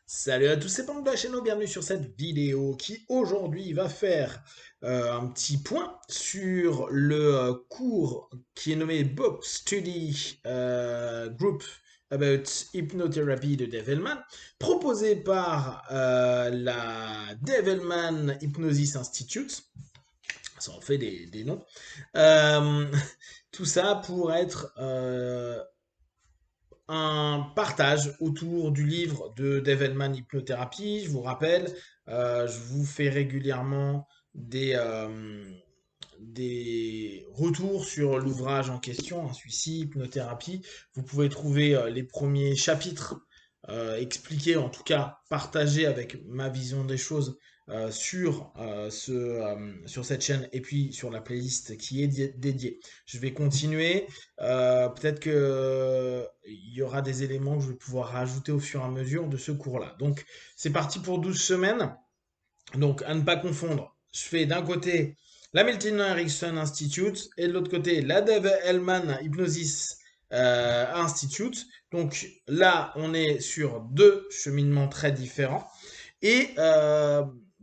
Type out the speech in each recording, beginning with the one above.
Salut à tous, c'est Pank de la chaîne, bienvenue sur cette vidéo qui aujourd'hui va faire un petit point sur le cours qui est nommé Book Study Group about Hypnotherapy de Devilman, proposé par la Devilman Hypnosis Institute. Ça en fait des noms. Euh, tout ça pour être un partage autour du livre de Devilman Hypnothérapie. Je vous rappelle, je vous fais régulièrement des retours sur l'ouvrage en question, hein, celui-ci, Hypnothérapie. Vous pouvez trouver les premiers chapitres expliqués, en tout cas partagés avec ma vision des choses sur cette chaîne et puis sur la playlist qui est dédiée. Je vais continuer. Peut-être que il y aura des éléments que je vais pouvoir rajouter au fur et à mesure de ce cours-là. Donc, c'est parti pour 12 semaines. Donc, à ne pas confondre, je fais d'un côté la Milton Erickson Institute et de l'autre côté la Dave Hellman Hypnosis Institute. Donc là, on est sur deux cheminements très différents. Et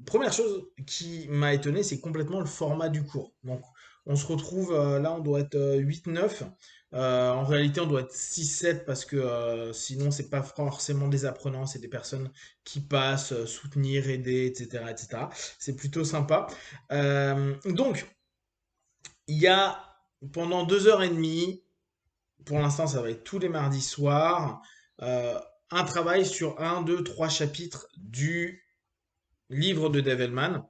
première chose qui m'a étonné, c'est complètement le format du cours. Donc, on se retrouve là, on doit être 8-9. En réalité, on doit être 6-7 parce que sinon, c'est pas forcément des apprenants, c'est des personnes qui passent, soutenir, aider, etc., etc. C'est plutôt sympa. Donc, il y a pendant 2 heures et demie, pour l'instant, ça va être tous les mardis soirs, euh, un travail sur un, deux, trois chapitres du livre de Devilman.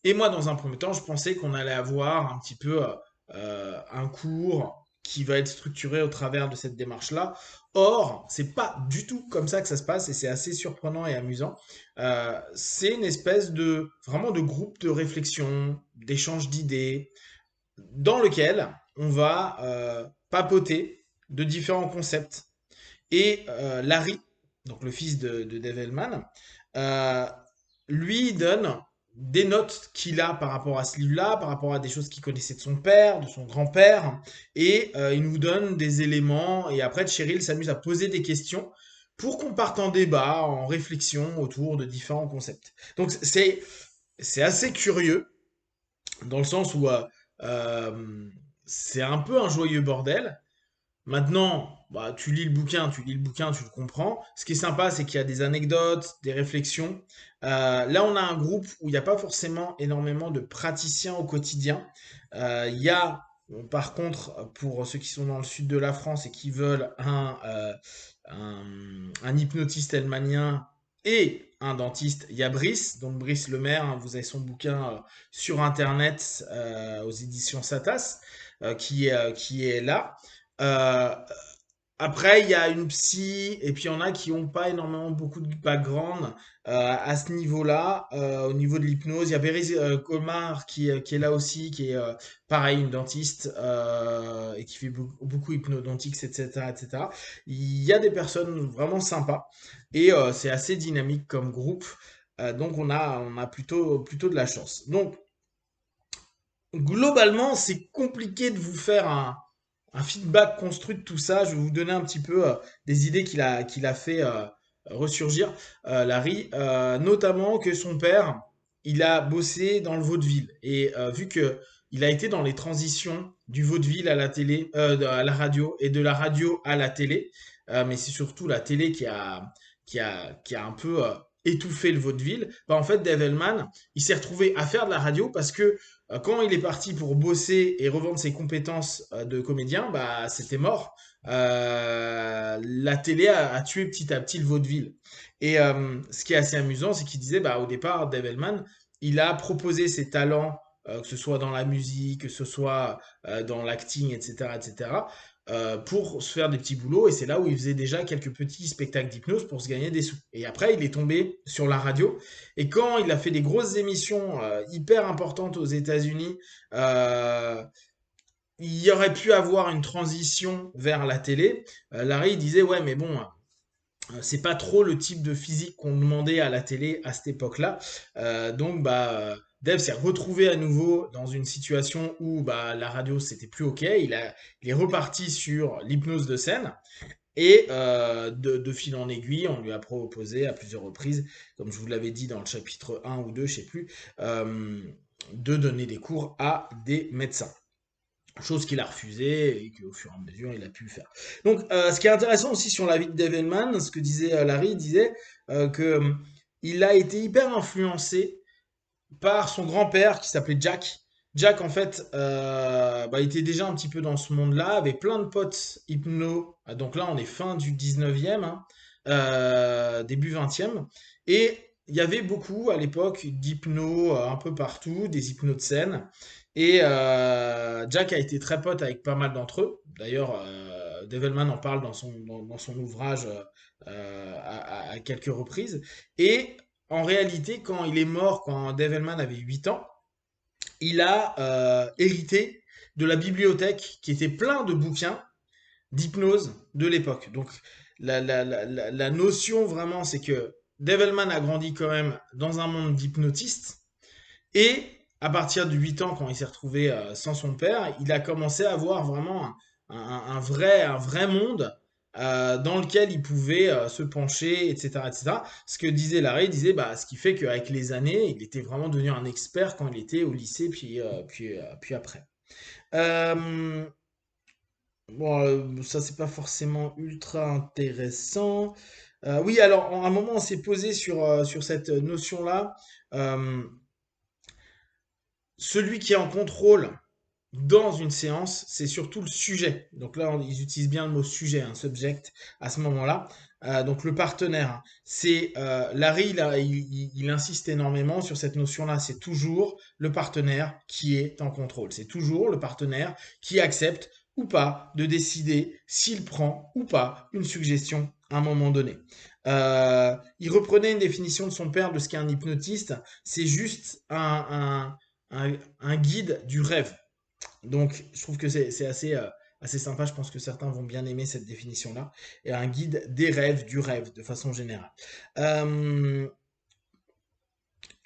Et moi, dans un premier temps, je pensais qu'on allait avoir un petit peu un cours qui va être structuré au travers de cette démarche-là. Or, c'est pas du tout comme ça que ça se passe et c'est assez surprenant et amusant. C'est une espèce de vraiment de groupe de réflexion, d'échange d'idées, dans lequel on va papoter de différents concepts. Et Larry, donc le fils de Devilman, euh, lui donne des notes qu'il a par rapport à ce livre-là, par rapport à des choses qu'il connaissait de son père, de son grand-père, et il nous donne des éléments, et après Cheryl s'amuse à poser des questions pour qu'on parte en débat, en réflexion autour de différents concepts. Donc c'est assez curieux, dans le sens où euh, c'est un peu un joyeux bordel. Maintenant, bah, tu lis le bouquin, tu le comprends. Ce qui est sympa, c'est qu'il y a des anecdotes, des réflexions. Là, on a un groupe où il n'y a pas forcément énormément de praticiens au quotidien. Il y a, par contre, pour ceux qui sont dans le sud de la France et qui veulent un hypnotiste helmanien et un dentiste, il y a Brice, donc Brice Lemaire, hein, vous avez son bouquin sur Internet aux éditions Satas, qui est là. Euh, Après, il y a une psy, et puis il y en a qui n'ont pas énormément beaucoup de background à ce niveau-là, au niveau de l'hypnose. Il y a Béréz Colmar qui est là aussi, qui est pareil, une dentiste, et qui fait beaucoup hypnodontiques, etc., etc. Il y a des personnes vraiment sympas, et c'est assez dynamique comme groupe. Donc on a plutôt de la chance. Donc, globalement, c'est compliqué de vous faire un feedback construit de tout ça. Je vais vous donner un petit peu des idées qu'il a fait ressurgir, Larry. Notamment que son père, il a bossé dans le vaudeville. Et vu que il a été dans les transitions du vaudeville à la télé, à la radio, et de la radio à la télé, mais c'est surtout la télé qui a un peu étouffé le vaudeville, bah en fait, Devilman, il s'est retrouvé à faire de la radio parce que quand il est parti pour bosser et revendre ses compétences de comédien, bah c'était mort. La télé a tué petit à petit le vaudeville. Et ce qui est assez amusant, c'est qu'il disait, bah au départ, Devilman, il a proposé ses talents, que ce soit dans la musique, que ce soit dans l'acting, etc., etc., pour se faire des petits boulots. Et c'est là où il faisait déjà quelques petits spectacles d'hypnose pour se gagner des sous. Et après, il est tombé sur la radio. Et quand il a fait des grosses émissions hyper importantes aux États-Unis, euh, il y aurait pu avoir une transition vers la télé. Larry il disait ouais mais bon, c'est pas trop le type de physique qu'on demandait à la télé à cette époque-là. Donc bah Dev s'est retrouvé à nouveau dans une situation où bah la radio c'était plus ok. Il est reparti sur l'hypnose de scène. Et de fil en aiguille, on lui a proposé à plusieurs reprises, comme je vous l'avais dit dans le chapitre 1 ou 2, je sais plus, de donner des cours à des médecins. Chose qu'il a refusé et qu'au fur et à mesure il a pu faire. Donc ce qui est intéressant aussi sur la vie de Devilman, ce que disait Larry, il disait que il a été hyper influencé par son grand-père qui s'appelait Jack. Jack, en fait, il était déjà un petit peu dans ce monde-là, avait plein de potes hypno. Donc là, on est fin du 19e, hein, début 20e. Et il y avait beaucoup à l'époque d'hypno un peu partout, des hypnos de scène. Et Jack a été très pote avec pas mal d'entre eux. D'ailleurs, Devilman en parle dans son ouvrage à quelques reprises. Et en réalité, quand il est mort, quand Devilman avait 8 ans, il a hérité de la bibliothèque qui était plein de bouquins d'hypnose de l'époque. Donc la notion vraiment, c'est que Devilman a grandi quand même dans un monde d'hypnotistes et à partir de 8 ans, quand il s'est retrouvé sans son père, il a commencé à voir vraiment un vrai monde dans lequel il pouvait se pencher, etc., etc. Ce que disait Larry, il disait, bah, ce qui fait qu'avec les années, il était vraiment devenu un expert quand il était au lycée, puis après. Euh, ça, c'est pas forcément ultra intéressant. Oui, alors, à un moment, on s'est posé sur cette notion-là. Euh, Celui qui est en contrôle dans une séance, c'est surtout le sujet. Donc là, ils utilisent bien le mot sujet, un subject, à ce moment-là. Donc le partenaire, hein. C'est Larry, il insiste énormément sur cette notion-là. C'est toujours le partenaire qui est en contrôle. C'est toujours le partenaire qui accepte ou pas de décider s'il prend ou pas une suggestion à un moment donné. Il reprenait une définition de son père de ce qu'est un hypnotiste. C'est juste un guide du rêve. Donc, je trouve que c'est assez sympa. Je pense que certains vont bien aimer cette définition-là. Et un guide des rêves, du rêve, de façon générale. Euh,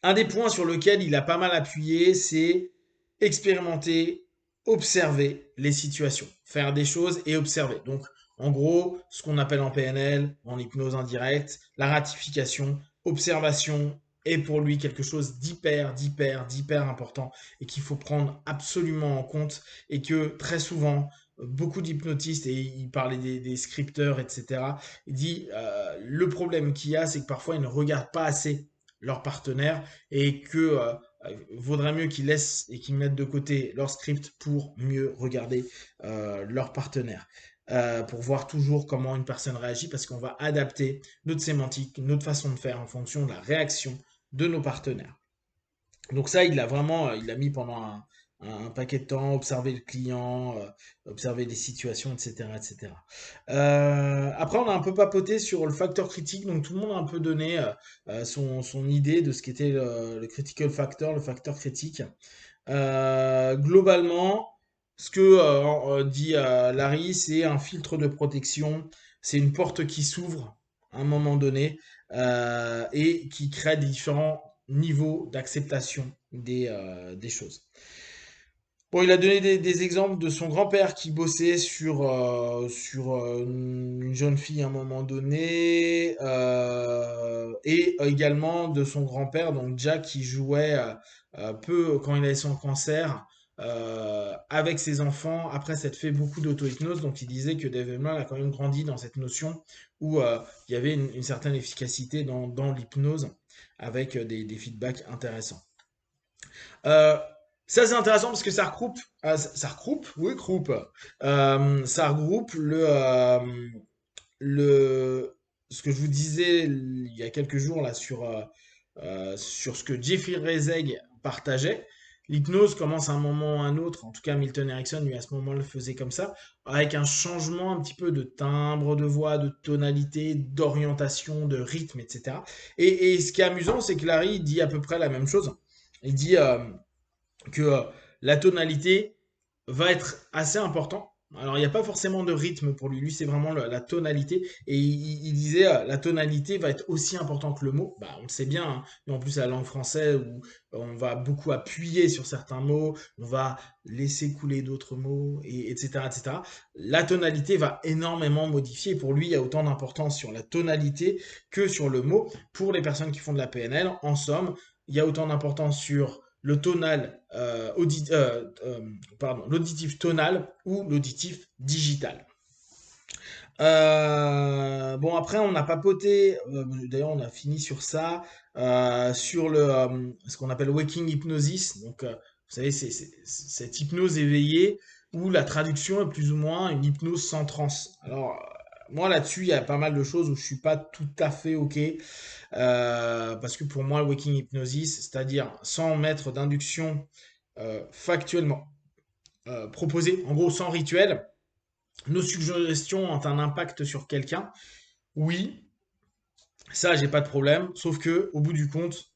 un des points sur lequel il a pas mal appuyé, c'est expérimenter, observer les situations, faire des choses et observer. Donc, en gros, ce qu'on appelle en PNL, en hypnose indirecte, la ratification, observation est pour lui quelque chose d'hyper important et qu'il faut prendre absolument en compte et que très souvent, beaucoup d'hypnotistes, et il parlait des scripteurs, etc., il dit le problème qu'il y a, c'est que parfois ils ne regardent pas assez leur partenaire et que vaudrait mieux qu'ils laissent et qu'ils mettent de côté leur script pour mieux regarder leur partenaire. Pour voir toujours comment une personne réagit parce qu'on va adapter notre sémantique, notre façon de faire en fonction de la réaction de nos partenaires. Donc ça, il l'a mis pendant un paquet de temps, observer le client, observer les situations, etc., etc. Après, on a un peu papoté sur le facteur critique, donc tout le monde a un peu donné son idée de ce qu'était le critical factor, le facteur critique. Globalement, ce que dit Larry, c'est un filtre de protection, c'est une porte qui s'ouvre à un moment donné et qui crée des différents niveaux d'acceptation des choses. Bon, il a donné des exemples de son grand-père qui bossait sur une jeune fille à un moment donné, et également de son grand-père, donc Jack, qui jouait peu quand il avait son cancer avec ses enfants après s'être fait beaucoup d'auto-hypnose. Donc il disait que Dave Hellman a quand même grandi dans cette notion où il y avait une certaine efficacité dans l'hypnose avec des feedbacks intéressants. Euh, Ça, c'est intéressant parce que oui, ça regroupe le, ce que je vous disais il y a quelques jours là sur ce que Jeffrey Rezeg partageait. L'hypnose commence à un moment ou à un autre, en tout cas Milton Erickson lui à ce moment-là le faisait comme ça, avec un changement un petit peu de timbre de voix, de tonalité, d'orientation, de rythme, etc. Et ce qui est amusant, c'est que Larry dit à peu près la même chose. Il dit que la tonalité va être assez important Alors, il n'y a pas forcément de rythme pour lui. Lui, c'est vraiment la tonalité. Et il disait, la tonalité va être aussi important que le mot. Bah, on le sait bien, hein. Et en plus, la langue française, où on va beaucoup appuyer sur certains mots, on va laisser couler d'autres mots, et, etc., etc. La tonalité va énormément modifier. Pour lui, il y a autant d'importance sur la tonalité que sur le mot. Pour les personnes qui font de la PNL, en somme, il y a autant d'importance sur le tonal pardon, l'auditif tonal ou l'auditif digital. Bon, après, on a papoté, d'ailleurs, on a fini sur ça, sur ce qu'on appelle waking hypnosis. Donc, vous savez, c'est cette hypnose éveillée où la traduction est plus ou moins une hypnose sans transe. Alors, moi, là-dessus, il y a pas mal de choses où je suis pas tout à fait OK. Parce que pour moi, le waking hypnosis, c'est-à-dire sans mettre d'induction factuellement proposée, en gros sans rituel, nos suggestions ont un impact sur quelqu'un. Oui, ça, j'ai pas de problème. Sauf que, au bout du compte,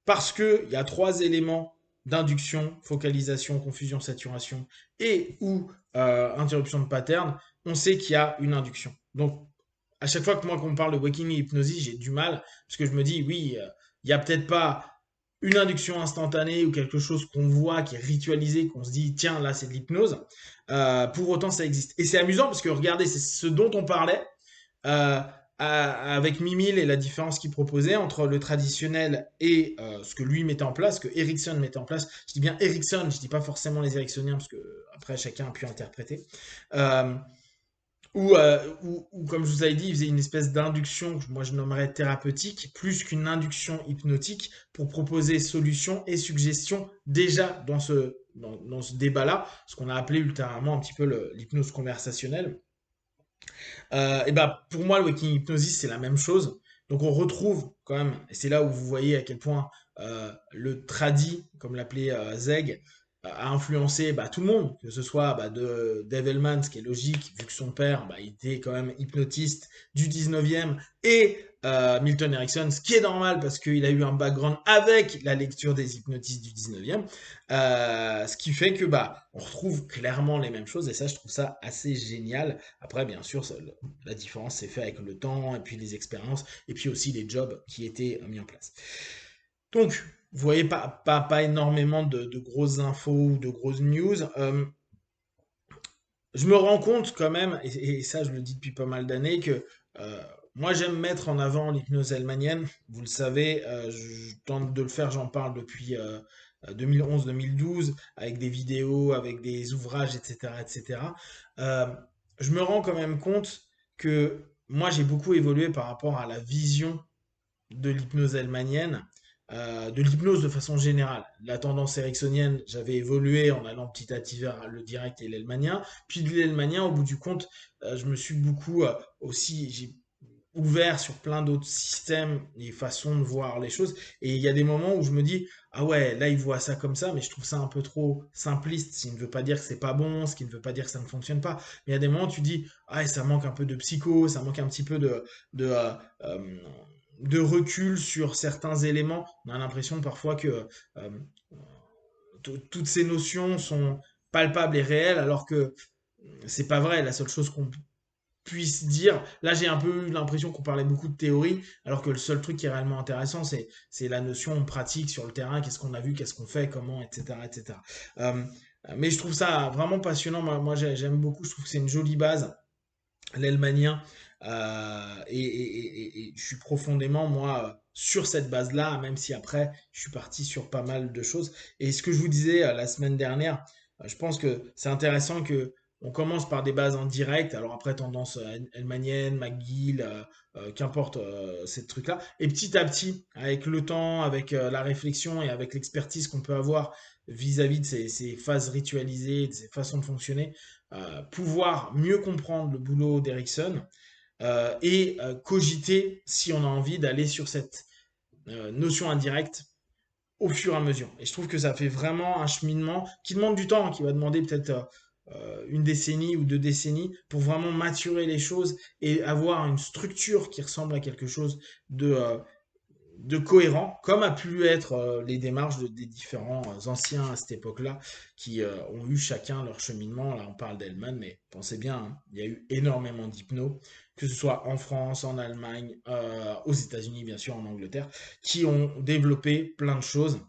parce qu'il y a trois éléments d'induction, focalisation, confusion, saturation et ou interruption de pattern, on sait qu'il y a une induction. Donc, à chaque fois que moi qu'on me parle de waking et hypnosis, j'ai du mal parce que je me dis oui, il y a peut-être pas une induction instantanée ou quelque chose qu'on voit qui est ritualisé, qu'on se dit tiens là c'est de l'hypnose. Pour autant ça existe et c'est amusant parce que regardez c'est ce dont on parlait euh, avec Mimil et la différence qu'il proposait entre le traditionnel et ce que lui mettait en place, ce que Ericsson mettait en place. Je dis bien Ericsson, je dis pas forcément les Ericksoniens parce que après chacun a pu interpréter. Euh, ou, comme je vous avais dit, il faisait une espèce d'induction que moi je nommerais thérapeutique, plus qu'une induction hypnotique, pour proposer solutions et suggestions déjà dans ce débat-là, ce qu'on a appelé ultérieurement un petit peu l'hypnose conversationnelle. Et bah, pour moi, le waking hypnosis, c'est la même chose. Donc on retrouve quand même, et c'est là où vous voyez à quel point le tradi, comme l'appelait Zeg, a influencé bah, tout le monde, que ce soit bah, de Dave Hellman, ce qui est logique, vu que son père bah, il était quand même hypnotiste du 19e, et Milton Erickson, ce qui est normal parce qu'il a eu un background avec la lecture des hypnotistes du 19e, ce qui fait que bah, on retrouve clairement les mêmes choses, et ça je trouve ça assez génial. Après, bien sûr, la différence s'est faite avec le temps, et puis les expériences, et puis aussi les jobs qui étaient mis en place. Donc, vous voyez pas énormément de grosses infos ou de grosses news. Je me rends compte quand même, et ça je le dis depuis pas mal d'années, que moi j'aime mettre en avant l'hypnose hellmanienne. Vous le savez, je tente de le faire, j'en parle depuis 2011-2012, avec des vidéos, avec des ouvrages, etc. etc. Euh, je me rends quand même compte que moi j'ai beaucoup évolué par rapport à la vision de l'hypnose hellmanienne, de l'hypnose de façon générale. La tendance ericksonienne, j'avais évolué en allant petit à petit vers le direct et l'hellmanien. Puis de l'hellmanien, au bout du compte, je me suis beaucoup aussi, j'ai ouvert sur plein d'autres systèmes et façons de voir les choses. Et il y a des moments où je me dis, ah ouais, là il voit ça comme ça, mais je trouve ça un peu trop simpliste, ce qui ne veut pas dire que c'est pas bon, ce qui ne veut pas dire que ça ne fonctionne pas. Mais il y a des moments où tu dis, ah, ça manque un peu de psycho, ça manque un petit peu de, euh, euh, de recul sur certains éléments. On a l'impression parfois que euh, toutes ces notions sont palpables et réelles, alors que c'est pas vrai. La seule chose qu'on puisse dire, là j'ai un peu eu l'impression qu'on parlait beaucoup de théorie, alors que le seul truc qui est réellement intéressant, c'est la notion pratique sur le terrain, qu'est-ce qu'on a vu, qu'est-ce qu'on fait, comment, etc. etc. Euh, mais je trouve ça vraiment passionnant. Moi j'aime beaucoup, je trouve que c'est une jolie base l'Allemagnien. Et je suis profondément, moi, sur cette base-là, même si après, je suis parti sur pas mal de choses. Et ce que je vous disais la semaine dernière, je pense que c'est intéressant que on commence par des bases en direct, alors après tendance Hellmanienne, McGill, qu'importe ces trucs-là. Et petit à petit, avec le temps, avec la réflexion et avec l'expertise qu'on peut avoir vis-à-vis de ces phases ritualisées, de ces façons de fonctionner, pouvoir mieux comprendre le boulot d'Erickson et cogiter si on a envie d'aller sur cette notion indirecte au fur et à mesure. Et je trouve que ça fait vraiment un cheminement qui demande du temps, hein, qui va demander peut-être une décennie ou deux décennies pour vraiment maturer les choses et avoir une structure qui ressemble à quelque chose de de cohérent, comme a pu être les démarches des différents anciens à cette époque-là, qui ont eu chacun leur cheminement. Là, on parle d'Hellman, mais pensez bien, hein, il y a eu énormément d'hypnos, que ce soit en France, en Allemagne, aux États-Unis, bien sûr, en Angleterre, qui ont développé plein de choses.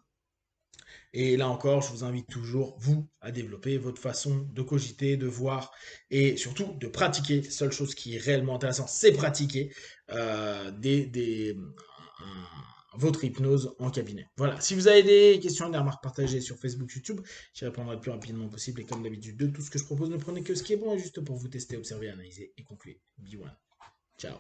Et là encore, je vous invite toujours, vous, à développer votre façon de cogiter, de voir et surtout de pratiquer. La seule chose qui est réellement intéressante, c'est pratiquer votre hypnose en cabinet. Voilà. Si vous avez des questions, des remarques partagées sur Facebook, YouTube, j'y répondrai le plus rapidement possible. Et comme d'habitude, de tout ce que je propose, ne prenez que ce qui est bon et juste pour vous tester, observer, analyser et conclure. Be one. Ciao.